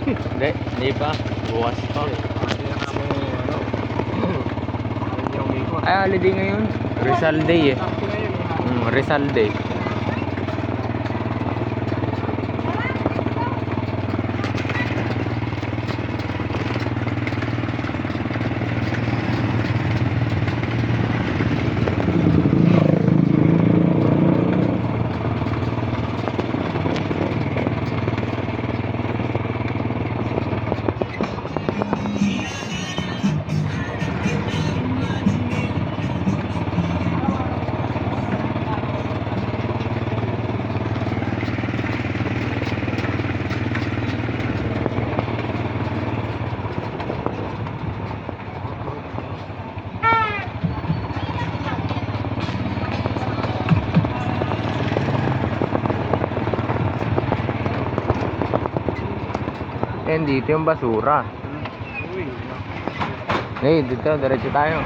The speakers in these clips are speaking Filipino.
Hindi pa. Bukas pa. Ay, holiday ngayon. Rizal Day eh. Rizal Day. Yan dito yung basura. Dito, diretso tayo.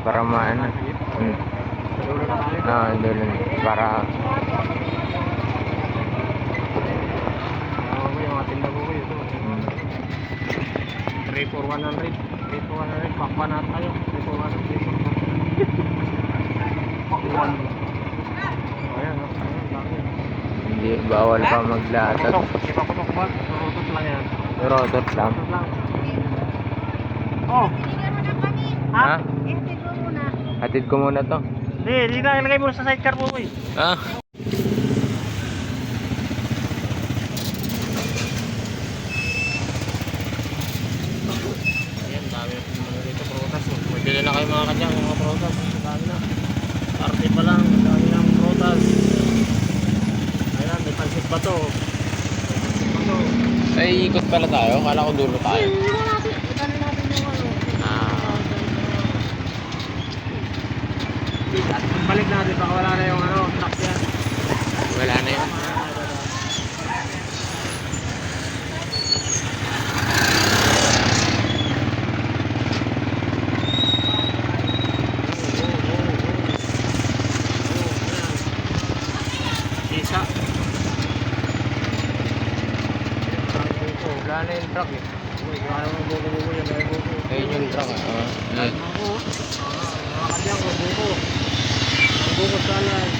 Para maano. Doon. Para yung ating lago ko ito. 3 for 100. 3 for 100. Pakpa na tayo. 3 for 100. Pakpan. Ayan. hindi, bawal pa maglatot. Ipaputok ba? Rotot lang yan. Rotot lang. Oh! Ha? Hatid ko muna to. Hindi na. Ilagay mo sa sidecar po eh. Ah. Ayan, dami na dito protas. Pwede na kayo mga kadyang, mga protas. Dami na. Party pa lang, dami ng protas. Ayan, may pansit ba to? Ay, ikot pala tayo. Kala ko dulo tayo. Itanin natin yung ano. Balik natin, baka wala na yung ano, truck yan. Wala na yun. Isa. Wala na yung truck eh. Ayun Ayun yung truck ah. mga kadyang, buko. Ang buko salad.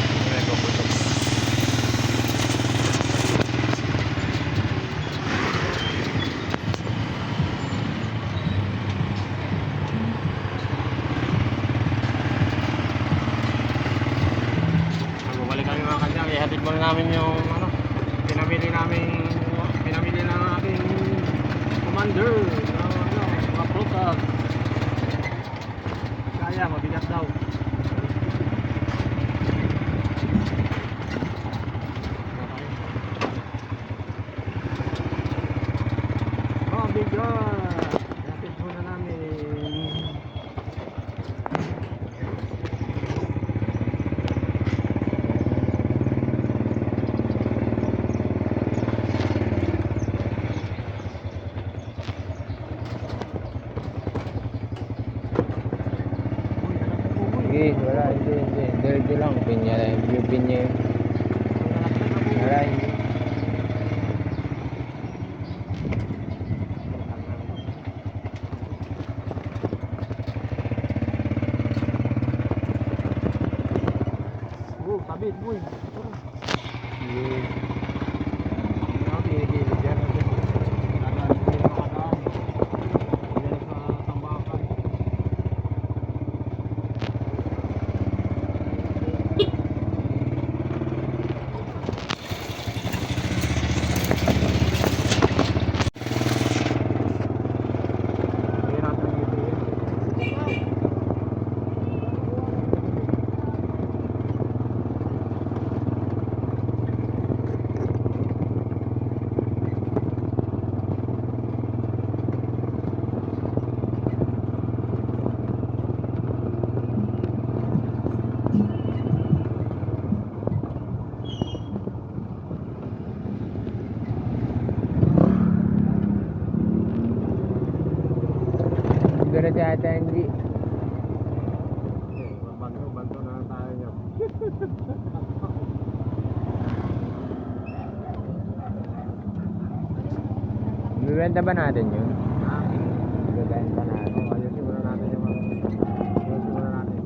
Bumalik kami mga kadyang, ihatid muna namin yung ano, pinamili na aking commander ng ano, mga prutas. Kaya, mabigat daw. Mabigat! Ihatid muna namin. Sige, wala. Hindi. Diretso lang. Pinya lang. Yung pinya yun. Wala, hindi. Sabit, boy. Sige. Pinigilid yan. Dadaan ko yung makadaan. Yan sa tambakan. Diretso ata hindi. Banto na tayo niya. Bibenta ba natin yun? Ha? Bibenta natin. Oo, ayusin muna natin yung mga... Ayusin muna natin.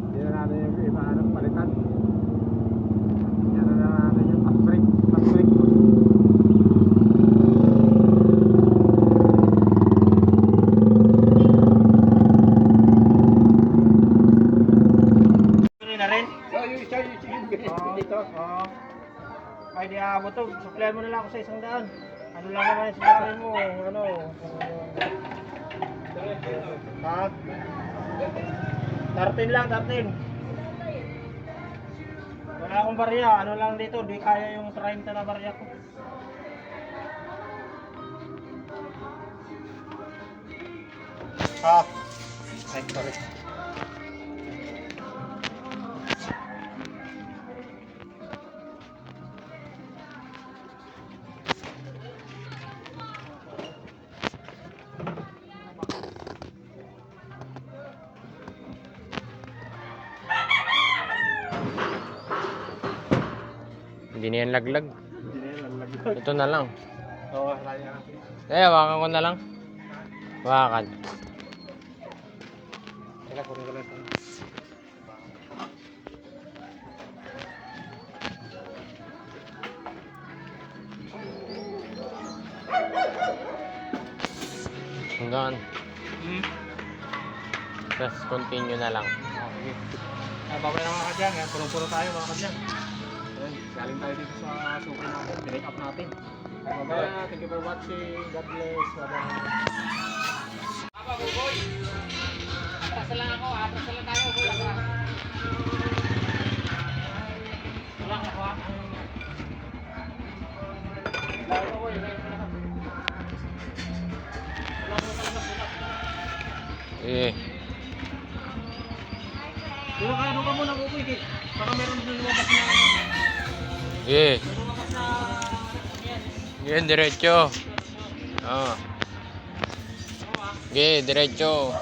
Hindi na natin yung iba, palitan. Yan na natin yung fast brake. Fast brake. Tuloy na rin? Oo, dito. Oo. Ay, di aabot to. Supplier mo na lang ako sa 100. Ano lang naman yung sinasabi mo? Ano? Ha? 13 lang, 13. Wala akong barya. Ano lang dito? Di kaya yung 30 na barya ko. Ha? Ay, sorry. Hindi na yan laglag. Hindi na yan, lalagyan. Ito na lang. Oo, kaya. Hawakan ko na lang. Hawakan. Teka, kunin ko lang ito. Hanggang. Tapos continue na lang. Okay. Babay na mga kadyang, puro-puro tayo mga kadyang. Ayan, galing tayo dito sa super natin, pinake up natin. Babay na, thank you for watching, God bless, bye-bye. Papa, buboy! Atras lang ako, atras lang tayo, buboy. Wala ka ha? Wala ka buboy, wala ka. Wala ka talaga. Eh. Doon ka muna buboy, baka meron din lumabas na... Eh. lumabas na... Yan, diretso. Ah. Okay, diretso.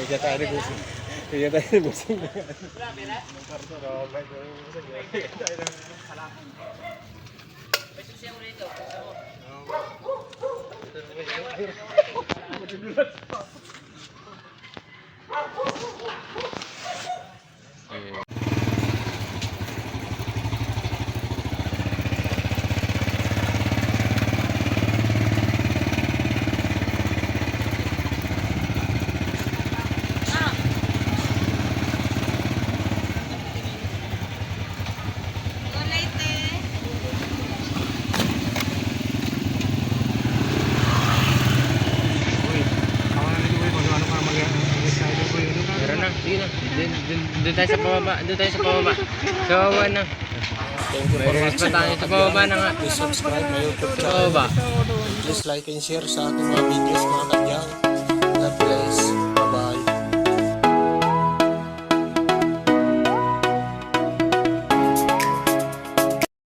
Kaya tayo nag-usap. Kaya tayo nag-usap. Wala, pera? Nung karto, no? May nag-usap. Kaya tayo nag-usap. May susiya mo rito. Eh. Meron na, sige na. Doon tayo sa pababa. Doon tayo sa pababa. Sa pababa na. Thank you for May release pa tayo. Sa pababa na nga. Please subscribe my YouTube Sa channel. pababa. Please like and share sa aking mga videos mga kadyang. God bless.